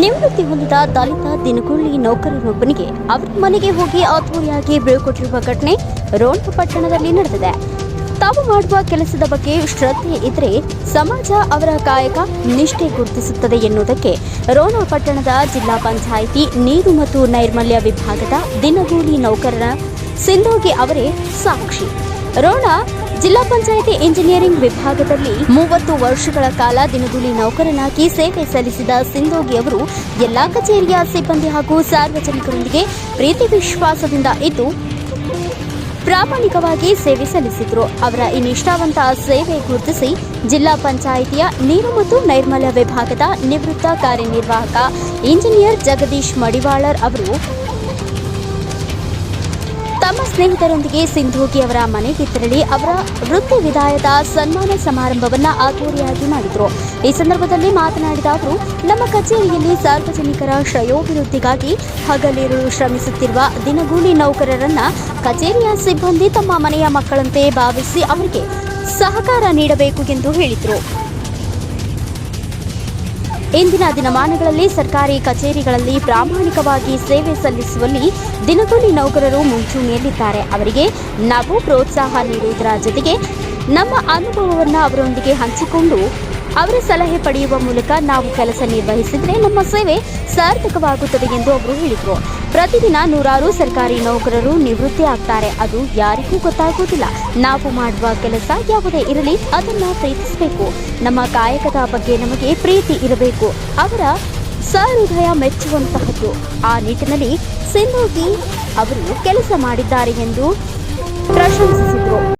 ನಿವೃತ್ತಿ ಹೊಂದಿದ ದಲಿತ ದಿನಗೂಲಿ ನೌಕರನೊಬ್ಬನಿಗೆ ಅವರ ಮನೆಗೆ ಹೋಗಿ ಅದ್ದೂರಿಯಾಗಿ ಬೀಳ್ಕೊಟ್ಟಿರುವ ಘಟನೆ ರೋಣ ಪಟ್ಟಣದಲ್ಲಿ ನಡೆದಿದೆ. ತಾವು ಮಾಡುವ ಕೆಲಸದ ಬಗ್ಗೆ ಶ್ರದ್ಧೆ ಇದ್ರೆ ಸಮಾಜ ಅವರ ಕಾಯಕ ನಿಷ್ಠೆ ಗುರುತಿಸುತ್ತದೆ ಎನ್ನುವುದಕ್ಕೆ ರೋಣ ಪಟ್ಟಣದ ಜಿಲ್ಲಾ ಪಂಚಾಯಿತಿ ನೀರು ಮತ್ತು ನೈರ್ಮಲ್ಯ ವಿಭಾಗದ ದಿನಗೂಲಿ ನೌಕರರ ಸಿಂಧೋಗಿ ಅವರೇ ಸಾಕ್ಷಿ. ರೋಣ ಜಿಲ್ಲಾ ಪಂಚಾಯಿತಿ ಇಂಜಿನಿಯರಿಂಗ್ ವಿಭಾಗದಲ್ಲಿ 30 ವರ್ಷಗಳ ಕಾಲ ದಿನಗೂಲಿ ನೌಕರನಾಗಿ ಸೇವೆ ಸಲ್ಲಿಸಿದ ಸಿಂಧೋಗಿ ಅವರು ಎಲ್ಲಾ ಕಚೇರಿಯ ಸಿಬ್ಬಂದಿ ಹಾಗೂ ಸಾರ್ವಜನಿಕರೊಂದಿಗೆ ಪ್ರೀತಿ ವಿಶ್ವಾಸದಿಂದ ಇದ್ದು ಪ್ರಾಮಾಣಿಕವಾಗಿ ಸೇವೆ ಸಲ್ಲಿಸಿದರು. ಅವರ ಈ ನಿಷ್ಠಾವಂತ ಸೇವೆ ಗುರುತಿಸಿ ಜಿಲ್ಲಾ ಪಂಚಾಯಿತಿಯ ನೀರು ಮತ್ತು ನೈರ್ಮಲ್ಯ ವಿಭಾಗದ ನಿವೃತ್ತ ಕಾರ್ಯನಿರ್ವಾಹಕ ಇಂಜಿನಿಯರ್ ಜಗದೀಶ್ ಮಡಿವಾಳರ್ ಅವರು ತಮ್ಮ ಸ್ನೇಹಿತರೊಂದಿಗೆ ಸಿಂಧೋಗಿ ಅವರ ಮನೆಗೆ ತೆರಳಿ ಅವರ ವೃತ್ತಿ ವಿದಾಯದ ಸನ್ಮಾನ ಸಮಾರಂಭವನ್ನು ಅದ್ದೂರಿಯಾಗಿ ಮಾಡಿದರು. ಈ ಸಂದರ್ಭದಲ್ಲಿ ಮಾತನಾಡಿದ ಅವರು, ನಮ್ಮ ಕಚೇರಿಯಲ್ಲಿ ಸಾರ್ವಜನಿಕರ ಶ್ರೇಯೋಭಿವೃದ್ಧಿಗಾಗಿ ಹಗಲಿರುಳು ಶ್ರಮಿಸುತ್ತಿರುವ ದಿನಗೂಲಿ ನೌಕರರನ್ನ ಕಚೇರಿಯ ಸಿಬ್ಬಂದಿ ತಮ್ಮ ಮನೆಯ ಮಕ್ಕಳಂತೆ ಭಾವಿಸಿ ಅವರಿಗೆ ಸಹಕಾರ ನೀಡಬೇಕು ಎಂದು ಹೇಳಿದರು. ಇಂದಿನ ದಿನಮಾನಗಳಲ್ಲಿ ಸರ್ಕಾರಿ ಕಚೇರಿಗಳಲ್ಲಿ ಪ್ರಾಮಾಣಿಕವಾಗಿ ಸೇವೆ ಸಲ್ಲಿಸುವಲ್ಲಿ ದಿನಗೂಲಿ ನೌಕರರು ಮುಂಚೂಣಿಯಲ್ಲಿದ್ದಾರೆ. ಅವರಿಗೆ ನಾವು ಪ್ರೋತ್ಸಾಹ ನೀಡುವುದರ ಜೊತೆಗೆ ನಮ್ಮ ಅನುಭವವನ್ನು ಅವರೊಂದಿಗೆ ಹಂಚಿಕೊಂಡು ಅವರ ಸಲಹೆ ಪಡೆಯುವ ಮೂಲಕ ನಾವು ಕೆಲಸ ನಿರ್ವಹಿಸಿದರೆ ನಮ್ಮ ಸೇವೆ ಸಾರ್ಥಕವಾಗುತ್ತದೆ ಎಂದು ಅವರು ಹೇಳಿದರು. ಪ್ರತಿದಿನ ನೂರಾರು ಸರ್ಕಾರಿ ನೌಕರರು ನಿವೃತ್ತಿ ಆಗ್ತಾರೆ. ಅದು ಯಾರಿಗೂ ಗೊತ್ತಾಗುವುದಿಲ್ಲ. ನಾವು ಮಾಡುವ ಕೆಲಸ ಯಾವುದೇ ಇರಲಿ ಅದನ್ನು ಪ್ರೀತಿಸಬೇಕು. ನಮ್ಮ ಕಾಯಕದ ಬಗ್ಗೆ ನಮಗೆ ಪ್ರೀತಿ ಇರಬೇಕು. ಅವರ ಸಹೃದಯ ಮೆಚ್ಚುವಂತಹದ್ದು. ಆ ನಿಟ್ಟಿನಲ್ಲಿ ಸಿಂಧೋಗಿ ಅವರು ಕೆಲಸ ಮಾಡಿದ್ದಾರೆ ಎಂದು ಪ್ರಶಂಸಿಸಿದರು.